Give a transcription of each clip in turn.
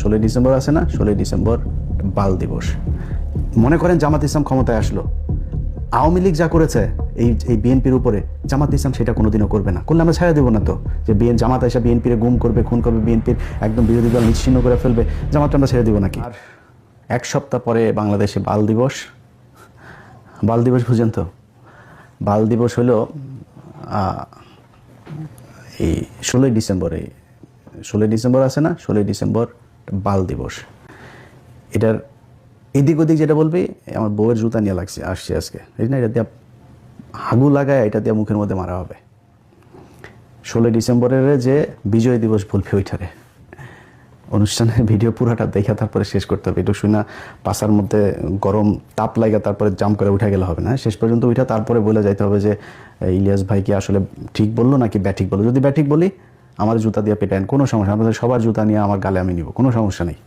16ই December আছে না, 16ই December বাল দিবস। মনে করেন জামাত ইসলাম ক্ষমতায় আসলো, আওয়ামী লীগ যা করেছে এই বিএনপির উপরে, জামাত ইসলাম সেটা কোনোদিনও করবে না। করলে আমরা ছেড়ে দেবো না তো, যে জামাত এসে বিএনপির গুম করবে, খুন করবে, বিএনপির একদম বিরোধী দল নিশ্চিহ্ন করে ফেলবে, জামাতটা আমরা ছেড়ে দেবো নাকি? আর এক সপ্তাহ পরে বাংলাদেশে বাল দিবস। বাল দিবস বুঝেন তো? বাল দিবস হলো এই 16ই ডিসেম্বরে, 16ই ডিসেম্বর আছে না, 16ই ডিসেম্বর বাল দিবস। এটার এদিক ওদিক যেটা বলবি, আমার বউয়ের জুতা নিয়ে আসছে আজকে, এই না, এটা দিয়ে হাগু লাগায় এটা দিয়ে মুখের মধ্যে মারা হবে। 16ই ডিসেম্বরের যে বিজয় দিবস বলবে ওইটারে, অনুষ্ঠানের ভিডিও পুরাটা দেখে তারপরে শেষ করতে হবে। একটু শুনে পাশার মধ্যে গরম তাপ লাগা তারপরে জাম করে উঠে গেলে হবে না, শেষ পর্যন্ত উঠা তারপরে বলে যাইতে হবে যে ইলিয়াস ভাই কি আসলে ঠিক বললো নাকি ব্যাঠিক বললো। যদি ব্যাঠিক বলি আমার জুতা দিয়ে পেটায়েন, কোনো সমস্যা, আমাদের সবার জুতা নিয়ে আমার গালে আমি নিব, কোনো সমস্যা নেই,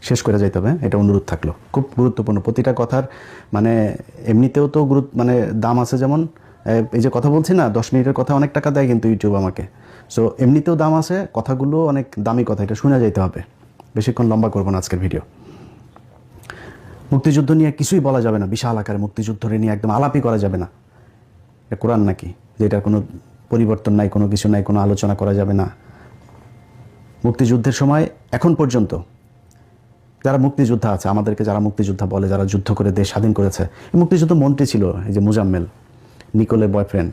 শেষ করে যাইতে হবে। এটা অনুরোধ থাকলো, খুব গুরুত্বপূর্ণ প্রতিটা কথার, মানে এমনিতেও তো মানে দাম আছে, যেমন এই যে কথা বলছি না 10 মিনিটের কথা অনেক টাকা দেয় কিন্তু ইউটিউব আমাকে, সো এমনিতেও দাম আছে, কথাগুলো অনেক দামি কথা, এটা শুনে যাইতে হবে। বেশিক্ষণ লম্বা করবো না আজকের ভিডিও। মুক্তিযুদ্ধ নিয়ে কিছুই বলা যাবে না, বিশাল আকারে মুক্তিযুদ্ধ নিয়ে একদম আলাপই করা যাবে না। এটা কোরআন নাকি যে এটার কোনো পরিবর্তন নাই, কোনো কিছু নাই, কোনো আলোচনা করা যাবে না। মুক্তিযুদ্ধের সময় এখন পর্যন্ত যারা মুক্তিযোদ্ধা আছে, আমাদেরকে যারা মুক্তিযোদ্ধা বলে, যারা যুদ্ধ করে দেশ স্বাধীন করেছে, এই মুক্তিযুদ্ধ মন্ত্রী ছিল এই যে মুজাম্মেল, নিকোলের বয়ফ্রেন্ড,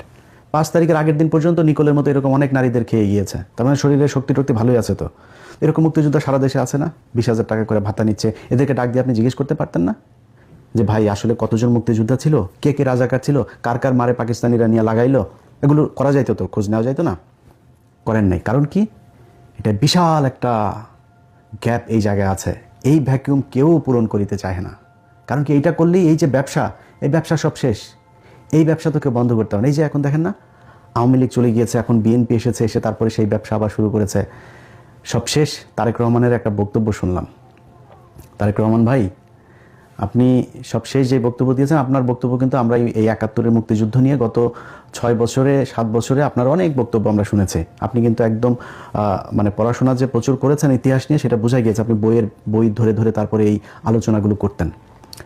5 তারিখের আগের দিন পর্যন্ত নিকোলের মতো এরকম অনেক নারীদের খেয়ে গিয়েছে। তার মানে শরীরে শক্তি টক্তি ভালোই আছে। তো এরকম মুক্তিযোদ্ধা সারা দেশে আছে না, 20,000 টাকা করে ভাতা নিচ্ছে। এদেরকে ডাক দিয়ে আপনি জিজ্ঞেস করতে পারতেন না যে ভাই আসলে কতজন মুক্তিযোদ্ধা ছিল, কে কে রাজাকার ছিল, কার কার মারে পাকিস্তানিরা নিয়ে লাগাইলো? এগুলো করা যাইতো তো, খোঁজ নেওয়া যাইতো না? করেন নাই। কারণ কি? এটা বিশাল একটা গ্যাপ এই জায়গায় আছে, এই ভ্যাকিউম কেউ পূরণ করিতে চায় না। কারণ কি? এইটা করলেই এই যে ব্যবসা, এই ব্যবসা সব শেষ। এই ব্যবসা তোকে বন্ধ করতে হবে। এই যে এখন দেখেন না, আওয়ামী লীগ চলে গিয়েছে, এখন বিএনপি এসেছে, এসে তারপরে সেই ব্যবসা আবার শুরু করেছে, সব শেষ। তারেক রহমানের একটা বক্তব্য শুনলাম। তারেক রহমান ভাই, আপনি সব শেষ যে বক্তব্য দিয়েছেন, আপনার বক্তব্য কিন্তু আমরা এই 71-এর মুক্তিযুদ্ধ নিয়ে গত 6 বছরে 7 বছরে আপনার অনেক বক্তব্য আমরা শুনেছি। আপনি কিন্তু একদম মানে পড়াশোনা যে প্রচুর করেছেন ইতিহাস নিয়ে, সেটা বোঝা গিয়েছে। আপনি বই ধরে ধরে তারপরে এই আলোচনাগুলো করতেন,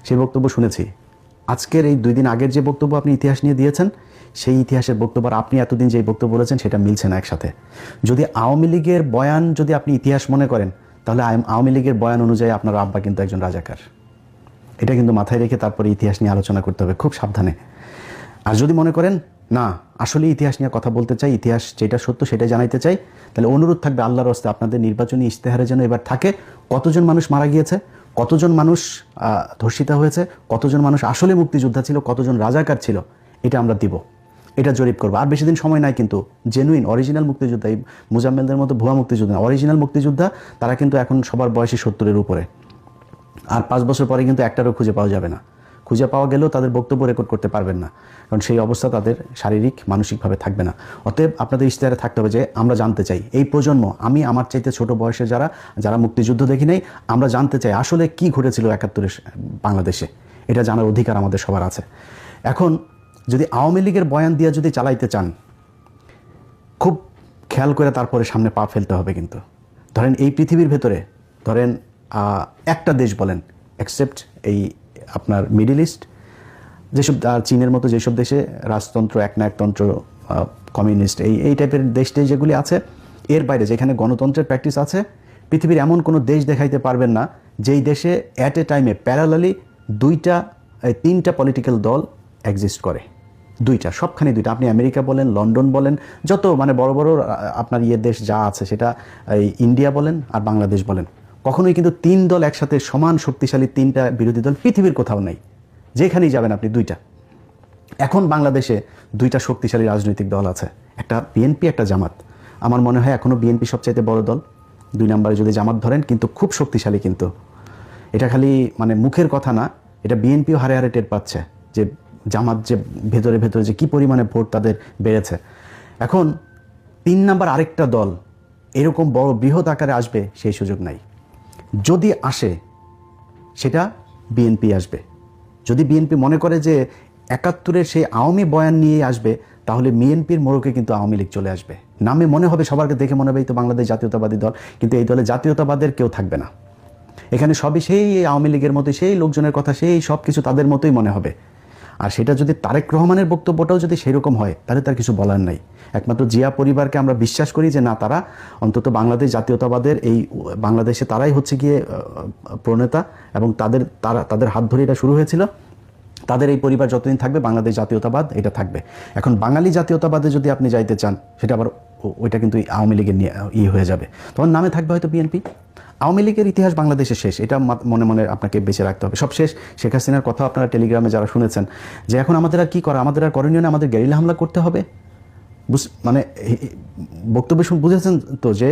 সেই বক্তব্য শুনেছি। আজকের এই 2 দিন আগের যে বক্তব্য আপনি ইতিহাস নিয়ে দিয়েছেন, সেই ইতিহাসের বক্তব্য আর আপনি এতদিন যে বক্তব্য বলেছেন সেটা মিলছে না একসাথে। যদি আওয়ামী লীগের বয়ান যদি আপনি ইতিহাস মনে করেন, তাহলে আওয়ামী লীগের বয়ান অনুযায়ী আপনার আব্বা কিন্তু একজন রাজাকার। এটা কিন্তু মাথায় রেখে তারপরে ইতিহাস নিয়ে আলোচনা করতে হবে, খুব সাবধানে। আর যদি মনে করেন না আসলে ইতিহাস নিয়ে কথা বলতে চাই, ইতিহাস যেটা সত্য সেটাই জানাইতে চাই, তাহলে অনুরোধ থাকবে আল্লাহর রাস্তে আপনাদের নির্বাচনী ইশতেহারে যেন এবার থাকে কতজন মানুষ মারা গিয়েছে, কতজন মানুষ ধর্ষিতা হয়েছে, কতজন মানুষ আসলে মুক্তিযোদ্ধা ছিল, কতজন রাজাকার ছিল, এটা আমরা দিব, এটা জরিপ করবো। আর বেশি দিন সময় নাই কিন্তু। জেনুইন অরিজিনাল মুক্তিযোদ্ধা, এই মুজাম্মেলদের মতো ভুয়া মুক্তিযোদ্ধা, অরিজিনাল মুক্তিযোদ্ধা, তারা কিন্তু এখন সবার বয়সী 70-এর উপরে। আর 5 বছর পরে কিন্তু একটারও খুঁজে পাওয়া যাবে না। খুঁজে পাওয়া গেলেও তাদের বক্তব্য রেকর্ড করতে পারবেন না, কারণ সেই অবস্থা তাদের শারীরিক মানসিকভাবে থাকবে না। অতএব আপনাদের ইশতেহারে থাকতে হবে যে আমরা জানতে চাই, এই প্রজন্ম, আমি আমার চাইতে ছোট বয়সে যারা মুক্তিযুদ্ধ দেখি নাই, আমরা জানতে চাই আসলে কি ঘটেছিল 71-এর বাংলাদেশে। এটা জানার অধিকার আমাদের সবার আছে। এখন যদি আওয়ামী লীগের বয়ান দিয়ে যদি চালাইতে চান, খুব খেয়াল করে তারপরে সামনে পা ফেলতে হবে। কিন্তু ধরেন এই পৃথিবীর ভেতরে, ধরেন একটা দেশ বলেন, এক্সেপ্ট এই আপনার মিডল ইস্ট, যেসব চীনের মতো যেসব দেশে রাজতন্ত্র, একনায়কতন্ত্র, কমিউনিস্ট, এই টাইপের দেশটি যেগুলি আছে, এর বাইরে যেখানে গণতন্ত্রের প্র্যাকটিস আছে, পৃথিবীর এমন কোনো দেশ দেখাইতে পারবেন না যেই দেশে অ্যাট এ টাইমে প্যারালালি 3টা পলিটিক্যাল দল এক্সিস্ট করে। 2টা, সবখানে 2টা। আপনি আমেরিকা বলেন, লন্ডন বলেন, যত মানে বড় বড় আপনার দেশ যা আছে, সেটা এই ইন্ডিয়া বলেন আর বাংলাদেশ বলেন, কখনোই কিন্তু 3 দল একসাথে সমান শক্তিশালী 3টা বিরোধী দল পৃথিবীর কোথাও নেই। যেখানেই যাবেন আপনি 2টা। এখন বাংলাদেশে 2টা শক্তিশালী রাজনৈতিক দল আছে, একটা বিএনপি, একটা জামাত। আমার মনে হয় এখনও বিএনপি সবচাইতে বড় দল, 2 নম্বরে যদি জামাত ধরেন, কিন্তু খুব শক্তিশালী। কিন্তু এটা খালি মানে মুখের কথা না, এটা বিএনপিও হারে হারে টের পাচ্ছে যে জামাত যে ভেতরে ভেতরে যে কি পরিমাণে ভোট তাদের বেড়েছে। এখন 3 নম্বর আরেকটা দল এরকম বড় বৃহৎ আকারে আসবে সেই সুযোগ নাই। যদি আসে সেটা বিএনপি আসবে। যদি বিএনপি মনে করে যে 71-এর সেই আওয়ামী বয়ান নিয়ে আসবে, তাহলে বিএনপির মোড়কে কিন্তু আওয়ামী লীগ চলে আসবে। নামে মনে হবে, সবারকে দেখে মনে হবে এই তো বাংলাদেশ জাতীয়তাবাদী দল, কিন্তু এই দলে জাতীয়তাবাদের কেউ থাকবে না। এখানে সবই সেই আওয়ামী লীগের মতো, সেই লোকজনের কথা, সেই সব কিছু তাদের মতোই মনে হবে। আর সেটা যদি তারেক রহমানের বক্তব্যটাও যদি সেরকম হয়, তাহলে তার কিছু বলার নাই। একমাত্র জিয়া পরিবারকে আমরা বিশ্বাস করি যে না, তারা অন্তত বাংলাদেশ জাতীয়তাবাদের এই বাংলাদেশে তারাই হচ্ছে গিয়ে প্রণেতা, এবং তাদের হাত ধরে এটা শুরু হয়েছিল। তাদের এই পরিবার যতদিন থাকবে বাংলাদেশ জাতীয়তাবাদ এটা থাকবে। এখন বাঙালি জাতীয়তাবাদে যদি আপনি যাইতে চান, সেটা আবার ওইটা কিন্তু আওয়ামী লীগের নিয়ে হয়ে যাবে, তখন নামে থাকবে হয়তো বিএনপি। আওয়ামী লীগের ইতিহাস বাংলাদেশে শেষ, এটা মনে মনে আপনাকে বেঁচে রাখতে হবে। সব শেষ। শেখ হাসিনার কথা আপনারা টেলিগ্রামে যারা শুনেছেন যে এখন আমাদের আর কী করা, আমাদের আর করণীয় না, আমাদের গেরিলা হামলা করতে হবে। মানে বক্তব্য বুঝেছেন তো যে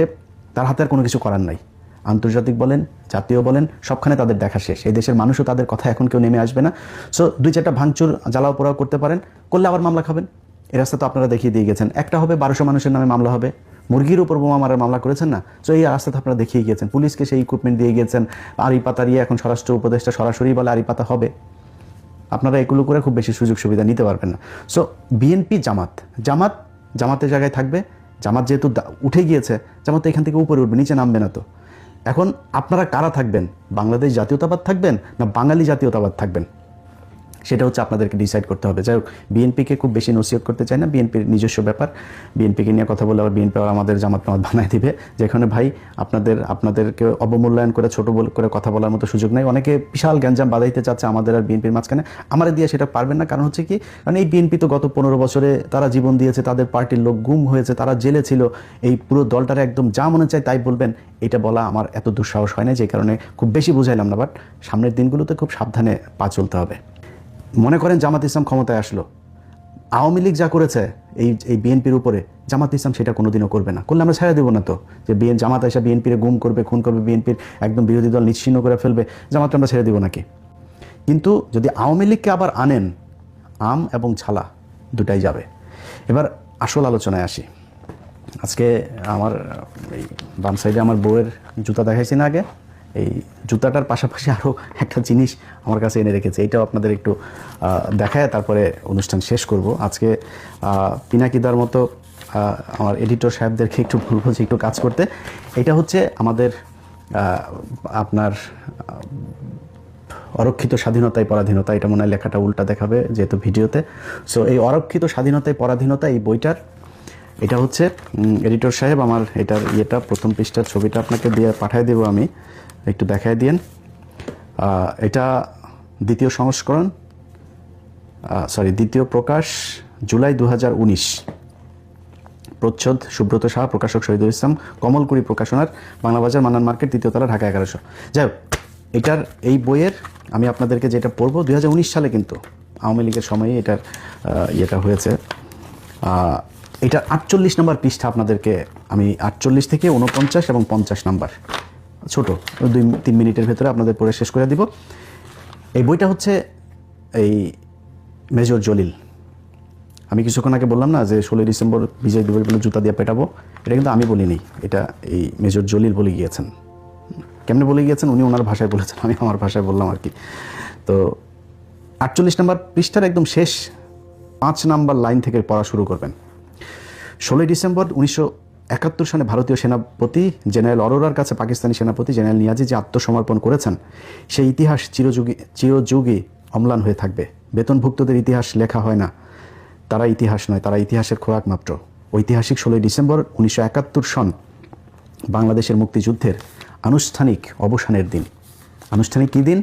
তার হাতে আর কোনো কিছু করার নাই। আন্তর্জাতিক বলেন, জাতীয় বলেন, সবখানে তাদের দেখা শেষ। এই দেশের মানুষও তাদের কথা এখন কেউ নেমে আসবে না। সো 2-4টা ভাঙচুর জ্বালাও পোড়াও করতে পারেন, করলে আবার মামলা খাবেন। এই রাস্তা তো আপনারা দেখিয়ে দিয়ে গেছেন। একটা হবে 1200 মানুষের নামে মামলা হবে, মুরগির উপর বোমা মারার মামলা করেছেন না? সো এই রাস্তা তো আপনারা দেখিয়ে গিয়েছেন, পুলিশকে সেই ইকুইপমেন্ট দিয়ে গিয়েছেন। আড়ি পাতা দিয়ে এখন স্বরাষ্ট্র উপদেষ্টা সরাসরি বলে আড়ি পাতা হবে। আপনারা এগুলো করে খুব বেশি সুযোগ সুবিধা নিতে পারবেন না। সো বিএনপি জামাতের জায়গায় থাকবে। জামাত যেহেতু উঠে গিয়েছে, জামাত এখান থেকে উপরে উঠবে, নিচে নামবে না। তো এখন আপনারা কারা থাকবেন? বাংলাদেশ জাতীয়তাবাদ থাকবেন না বাঙালি জাতীয়তাবাদ থাকবেন? সেটা হচ্ছে আপনাদেরকে ডিসাইড করতে হবে। যাই হোক, বিএনপিকে খুব বেশি নসিহত করতে চাই না, বিএনপির নিজস্ব ব্যাপার। বিএনপিকে নিয়ে কথা বলে আবার বিএনপি আর আমাদের জামাত বানায় দিবে, যেখানে ভাই আপনাদেরকে অবমূল্যায়ন করে ছোট করে কথা বলার মতো সুযোগ নেই। অনেকে বিশাল গ্যাঞ্জাম বাঁধাইতে চাচ্ছে আমাদের আর বিএনপির মাঝখানে, আমার দিয়ে সেটা পারবেন না। কারণ হচ্ছে কি, কারণ এই বিএনপি তো গত 15 বছরে তারা জীবন দিয়েছে, তাদের পার্টির লোক গুম হয়েছে, তারা জেলে ছিল। এই পুরো দলটারে একদম যা মনে চায় তাই বলবেন, এটা বলা আমার এত দুঃসাহস হয় না, যে কারণে খুব বেশি বুঝাইলাম না। বাট সামনের দিনগুলোতে খুব সাবধানে পা চলতে হবে। মনে করেন জামাত ইসলাম ক্ষমতায় আসলো, আওয়ামী লীগ যা করেছে এই বিএনপির উপরে, জামাত ইসলাম সেটা কোনোদিনও করবে না। করলে আমরা ছেড়ে দেবো না তো, যে জামাত এসে বিএনপির গুম করবে, খুন করবে, বিএনপির একদম বিরোধী দল নিশ্চিহ্ন করে ফেলবে, জামাত আমরা ছেড়ে দেবো নাকি? কিন্তু যদি আওয়ামী লীগকে আবার আনেন, আম এবং ছালা দুটাই যাবে। এবার আসল আলোচনায় আসি। আজকে আমার এই বাম সাইডে আমার বউয়ের জুতা দেখাইছি না আগে, এই জুতাটার পাশাপাশি আরও একটা জিনিস আমার কাছে এনে রেখেছে, এইটাও আপনাদের একটু দেখায় তারপরে অনুষ্ঠান শেষ করব। আজকে পিনাকিদার মতো আমার এডিটর সাহেবদেরকে একটু বলবো যে একটু কাজ করতে। এটা হচ্ছে আমাদের আপনার অরক্ষিত স্বাধীনতায় পরাধীনতা, এটা মনে হয় লেখাটা উল্টা দেখাবে যেহেতু ভিডিওতে। সো এই অরক্ষিত স্বাধীনতায় পরাধীনতা, এই বইটার এটা হচ্ছে এডিটর সাহেব আমার এটার প্রথম পৃষ্ঠার ছবিটা আপনাকে দিয়ে পাঠিয়ে দেবো, আমি একটু দেখায় দিয়েন। এটা দ্বিতীয় সংস্করণ, দ্বিতীয় প্রকাশ জুলাই 2019, প্রচ্ছদ সুব্রত সাহা, প্রকাশক শহীদুল ইসলাম, কমলকুড়ি প্রকাশনার, বাংলা বাজার, মান্নান মার্কেট, দ্বিতীয় তলা, ঢাকা 1100। যাই হোক, এই বইয়ের আমি আপনাদেরকে যেটা পড়বো, 2019 সালে কিন্তু আওয়ামী লীগের সময়ে এটার ইয়েটা হয়েছে। এটার 48 নম্বর পৃষ্ঠা আপনাদেরকে আমি 48 থেকে 49 এবং 50 নাম্বার, ছোট 2-3 মিনিটের ভেতরে আপনাদের পড়ে শেষ করে দিব। এই বইটা হচ্ছে এই মেজর জলিল। আমি কিছুক্ষণ আগে বললাম না যে 16 ডিসেম্বর বিজয় দিবস বলে জুতা দিয়ে পেটাবো, এটা কিন্তু আমি বলিনি, এটা এই মেজর জলিল বলে গিয়েছেন। কেমনে বলে গিয়েছেন? উনি ওনার ভাষায় বলেছেন, আমি আমার ভাষায় বললাম আর কি। তো 48 নম্বর পৃষ্ঠার একদম শেষ 5 নাম্বার লাইন থেকে পড়া শুরু করবেন। 16 ডিসেম্বর 1971 সালে ভারতীয় সেনাপতি জেনারেল অরোরার কাছে পাকিস্তানি সেনাপতি জেনারেল নিয়াজি যে আত্মসমর্পণ করেছেন, সেই ইতিহাস চিরযুগী অম্লান হয়ে থাকবে। বেতনভুক্তদের ইতিহাস লেখা হয় না, তারা ইতিহাস নয়, তারা ইতিহাসের খোরাক মাত্র। ঐতিহাসিক 16 ডিসেম্বর 1971 সন বাংলাদেশের মুক্তিযুদ্ধের আনুষ্ঠানিক অবসানের দিন। আনুষ্ঠানিক কী দিন?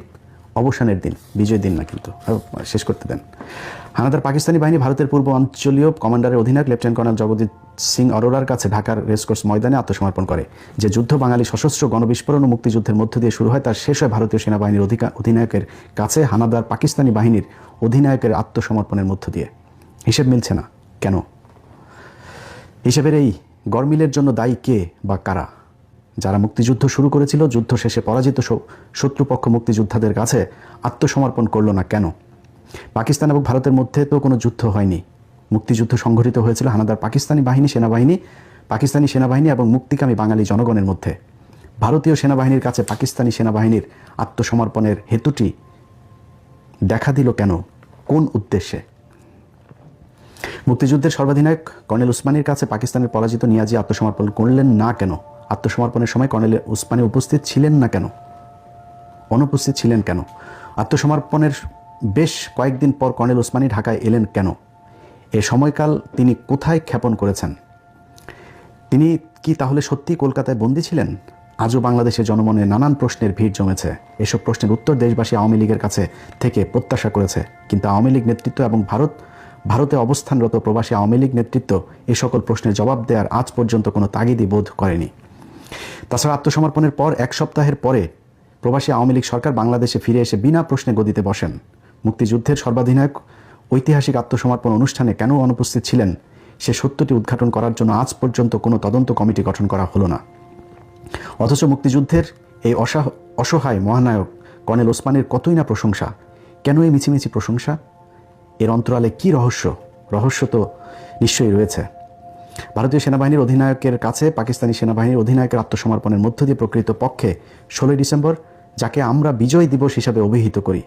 অবসানের দিন, বিজয় দিন না কিন্তু। শেষ করতে দেন। হানাদার পাকিস্তানি বাহিনী ভারতের পূর্ব অঞ্চলীয় কমান্ডারের অধিনায়ক লেফটেন্যান্ট কর্নেল জগজিৎ সিং অরোরার কাছে ঢাকার রেসকোর্স ময়দানে আত্মসমর্পণ করে। যে যুদ্ধ বাঙালি সশস্ত্র গণবিস্ফোরণ ও মুক্তিযুদ্ধের মধ্য দিয়ে শুরু হয়, তার শেষ হয় ভারতীয় সেনাবাহিনীর অধিনায়কের কাছে হানাদার পাকিস্তানি বাহিনীর অধিনায়কের আত্মসমর্পণের মধ্য দিয়ে। হিসেব মিলছে না কেন? হিসেবের এই গরমিলের জন্য দায়ী কে বা কারা? যারা মুক্তিযুদ্ধ শুরু করেছিল, যুদ্ধ শেষে পরাজিত শত্রুপক্ষ মুক্তিযোদ্ধাদের কাছে আত্মসমর্পণ করল না কেন? পাকিস্তান এবং ভারতের মধ্যে তো কোনো যুদ্ধ হয়নি, মুক্তিযুদ্ধ সংঘটিত হয়েছিল হানাদার পাকিস্তানি সেনাবাহিনী এবং মুক্তিকামী বাঙালি জনগণের মধ্যে। ভারতীয় সেনাবাহিনীর কাছে পাকিস্তানি সেনাবাহিনীর আত্মসমর্পণের হেতুটি দেখা দিল কেন? কোন উদ্দেশ্যে? মুক্তিযুদ্ধের সর্বাধিনায়ক কর্নেল উসমানীর কাছে পাকিস্তানের পরাজিত নিয়াজি আত্মসমর্পণ করলেন না কেন? আত্মসমর্পণের সময় কর্নেল উসমানী উপস্থিত ছিলেন না কেন? অনুপস্থিত ছিলেন কেন? আত্মসমর্পণের বেশ কয়েকদিন পর কর্নেল ওসমানী ঢাকায় এলেন কেন? এ সময়কাল তিনি কোথায় ক্ষেপণ করেছেন? তিনি কি তাহলে সত্যিই কলকাতায় বন্দী ছিলেন? আজও বাংলাদেশের জনমনে নানান প্রশ্নের ভিড় জমেছে। এসব প্রশ্নের উত্তর দেশবাসী আওয়ামী লীগের কাছে থেকে প্রত্যাশা করেছে, কিন্তু আওয়ামী লীগ নেতৃত্ব এবং ভারতে অবস্থানরত প্রবাসী আওয়ামী লীগ নেতৃত্ব এ সকল প্রশ্নের জবাব দেওয়ার আজ পর্যন্ত কোনো তাগিদই বোধ করেনি। তাছাড়া আত্মসমর্পণের পর এক সপ্তাহের পরে প্রবাসী আওয়ামী লীগ সরকার বাংলাদেশে ফিরে এসে বিনা প্রশ্নে গদিতে বসেন। মুক্তিযুদ্ধের সর্বাধিনায়ক ঐতিহাসিক আত্মসমর্পণ অনুষ্ঠানে কেন অনুপস্থিত ছিলেন সে সত্যটি উদ্ঘাটন করার জন্য আজ পর্যন্ত কোনো তদন্ত কমিটি গঠন করা হলো না। অথচ মুক্তিযুদ্ধের এই অসহায় মহানায়ক কর্নেল ওসমানীর কতই না প্রশংসা। কেন এই মিছিমিছি প্রশংসা? এর অন্তরালে কি রহস্য? রহস্য তো নিশ্চয়ই রয়েছে। ভারতীয় সেনাবাহিনীর অধিনায়কের কাছে পাকিস্তানি সেনাবাহিনীর অধিনায়কের আত্মসমর্পণের মধ্য দিয়ে প্রকৃত পক্ষে 16ই ডিসেম্বর, যাকে আমরা বিজয় দিবস হিসাবে অভিহিত করি,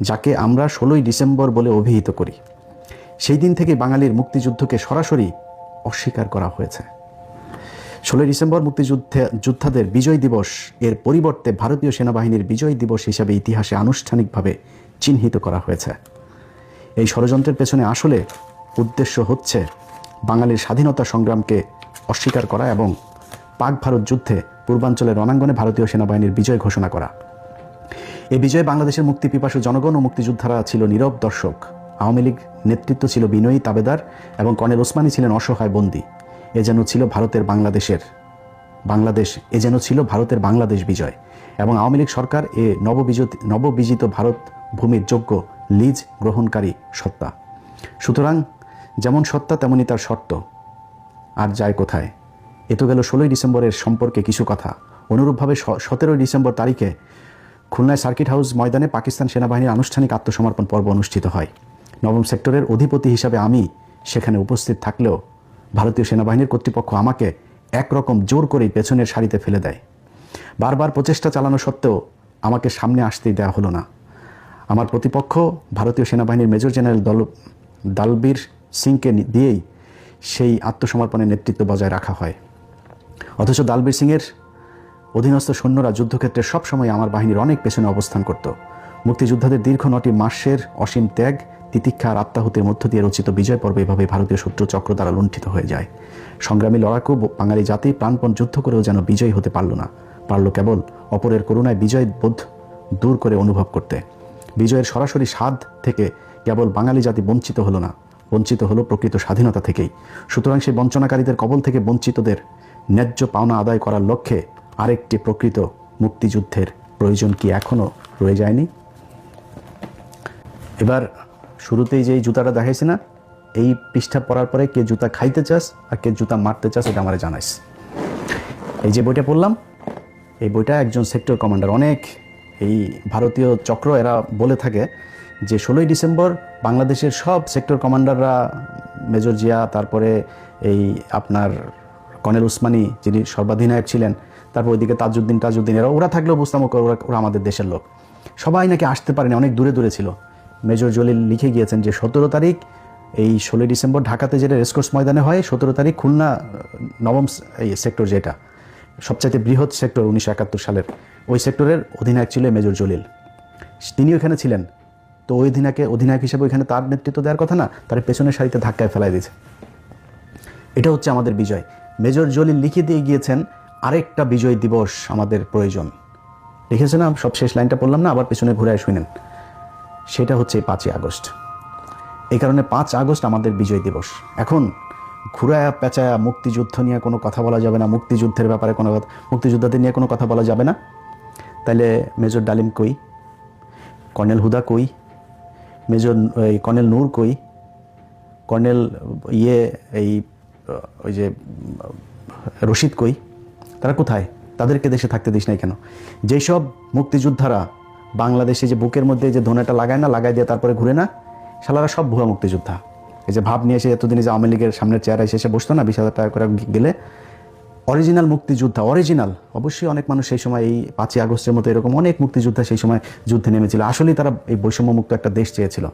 যাকে আমরা 16ই ডিসেম্বর বলে অভিহিত করি, সেই দিন থেকে বাঙালির মুক্তিযুদ্ধকে সরাসরি অস্বীকার করা হয়েছে। 16ই ডিসেম্বর যোদ্ধাদের বিজয় দিবস এর পরিবর্তে ভারতীয় সেনাবাহিনীর বিজয় দিবস হিসাবে ইতিহাসে আনুষ্ঠানিকভাবে চিহ্নিত করা হয়েছে। এই ষড়যন্ত্রের পেছনে আসলে উদ্দেশ্য হচ্ছে বাঙালির স্বাধীনতা সংগ্রামকে অস্বীকার করা এবং পাক ভারত যুদ্ধে পূর্বাঞ্চলের রণাঙ্গনে ভারতীয় সেনাবাহিনীর বিজয় ঘোষণা করা। এই বিজয়ে বাংলাদেশের মুক্তি পিপাসু জনগণ ও মুক্তিযোদ্ধারা ছিল নীরব দর্শক। আওয়ামী লীগ নেতৃত্ব ছিল বিনয়ী তাবেদার এবং কর্নেল ওসমানী ছিলেন অসহায় বন্দী। এ যেন ছিল ভারতের বাংলাদেশ বিজয় এবং আওয়ামী লীগ সরকার এ নববিজিত ভারত ভূমির যোগ্য লিজ গ্রহণকারী সত্তা। সুতরাং যেমন সত্তা তেমনি তার শর্ত। আর যায় কোথায়? এ তো গেল 16ই ডিসেম্বরের সম্পর্কে কিছু কথা। অনুরূপভাবে 17ই ডিসেম্বর তারিখে খুলনায় সার্কিট হাউস ময়দানে পাকিস্তান সেনাবাহিনীর আনুষ্ঠানিক আত্মসমর্পণ পর্ব অনুষ্ঠিত হয়। 9ম সেক্টরের অধিপতি হিসাবে আমি সেখানে উপস্থিত থাকলেও ভারতীয় সেনাবাহিনীর কর্তৃপক্ষ আমাকে একরকম জোর করেই পেছনের সারিতে ফেলে দেয়। বারবার প্রচেষ্টা চালানো সত্ত্বেও আমাকে সামনে আসতেই দেওয়া হলো না। আমার প্রতিপক্ষ ভারতীয় সেনাবাহিনীর মেজর জেনারেল দালবীর সিংকে দিয়েই সেই আত্মসমর্পণের নেতৃত্ব বজায় রাখা হয়। অথচ দালবীর সিংয়ের অধীনস্থ সৈন্যরা যুদ্ধক্ষেত্রে সবসময় আমার বাহিনীর অনেক পেছনে অবস্থান করত। মুক্তিযোদ্ধাদের দীর্ঘ 9টি মাসের অসীম ত্যাগ, তিতিক্ষা আর আত্মাহুতির মধ্য দিয়ে রচিত বিজয় পর্ব এভাবে ভারতীয় শত্রু চক্র দ্বারা লুণ্ঠিত হয়ে যায়। সংগ্রামী লড়াকু বাঙালি জাতি প্রাণপণ যুদ্ধ করেও যেন বিজয়ী হতে পারল না। পারল কেবল অপরের করুণায় বিজয় বোধ দূর করে অনুভব করতে। বিজয়ের সরাসরি স্বাদ থেকে কেবল বাঙালি জাতি বঞ্চিত হলো না, বঞ্চিত হলো প্রকৃত স্বাধীনতা থেকেই। সুতরাং সেই বঞ্চনাকারীদের কবল থেকে বঞ্চিতদের ন্যায্য পাওনা আদায় করার লক্ষ্যে আরেকটি প্রকৃত মুক্তিযুদ্ধের প্রয়োজন কি এখনো রয়ে যায়নি? এবার শুরুতেই যে জুতাটা দেখাইছি না, এই পৃষ্ঠা পড়ার পরে কে জুতা খাইতে চাস আর কে জুতা মারতে চাস এটা আমার জানাইস। এই যে বইটা পড়লাম, এই বইটা একজন সেক্টর কমান্ডার, অনেক এই ভারতীয় চক্র এরা বলে থাকে যে 16ই ডিসেম্বর বাংলাদেশের সব সেক্টর কমান্ডাররা, মেজর জিয়া, তারপরে এই আপনার কর্নেল ওসমানী যিনি সর্বাধিনায়ক ছিলেন, তারপর ওইদিকে তাজউদ্দিন ওরা থাকলেও বুঝতাম ওরা আমাদের দেশের লোক, সবাই নাকি আসতে পারেনি, অনেক দূরে দূরে ছিল। মেজর জলিল লিখে গিয়েছেন যে 17 তারিখ এই 16ই ডিসেম্বর ঢাকাতে যেটা রেসকোর্স ময়দানে হয়, 17 তারিখ খুলনা 9ম এই সেক্টর, যেটা সবচাইতে বৃহৎ সেক্টর 1971 সালের, ওই সেক্টরের অধিনায়ক ছিল মেজর জলিল। তিনিও এখানে ছিলেন। তো ওই অধিনায়ক হিসেবে ওইখানে তার নেতৃত্ব দেওয়ার কথা না, তার পেছনের সারিতে ধাক্কায় ফেলাই দিয়েছে। এটা হচ্ছে আমাদের বিজয়। মেজর জলিল লিখে দিয়ে গিয়েছেন আরেকটা বিজয় দিবস আমাদের প্রয়োজন। লিখেছে না, সব শেষ লাইনটা পড়লাম না, আবার পেছনে ঘুরে শুনেন। সেটা হচ্ছে 5ই আগস্ট। এই কারণে 5 আগস্ট আমাদের বিজয় দিবস। এখন ঘুরায়া পেঁচায়া মুক্তিযুদ্ধ নিয়ে কোনো কথা বলা যাবে না, মুক্তিযুদ্ধের ব্যাপারে কোনো কথা, মুক্তিযোদ্ধাদের নিয়ে কোনো কথা বলা যাবে না। তাইলে মেজর ডালিম কই, কর্নেল হুদা কই, কর্নেল নূর কই, কর্নেল ওই যে রশিদ কই, তারা কোথায়? তাদেরকে দেশে থাকতে দিস নাই কেন? যেসব মুক্তিযোদ্ধারা বাংলাদেশে যে বুকের মধ্যে যে ধনেটা লাগায় দিয়ে তারপরে ঘুরে না, শালারা সব ভুয়া মুক্তিযোদ্ধা। এই যে ভাব নিয়ে এসে এতদিনে যে আওয়ামী লীগের সামনের চেয়ারে এসে বসতো না 20,000 টাকা করে গেলে, অরিজিনাল মুক্তিযোদ্ধা, অরিজিনাল। অবশ্যই অনেক মানুষ সেই সময় এই 5ই আগস্টের মতো এরকম অনেক মুক্তিযোদ্ধা সেই সময় যুদ্ধে নেমেছিল। আসলেই তারা এই বৈষম্যমুক্ত একটা দেশ চেয়েছিল।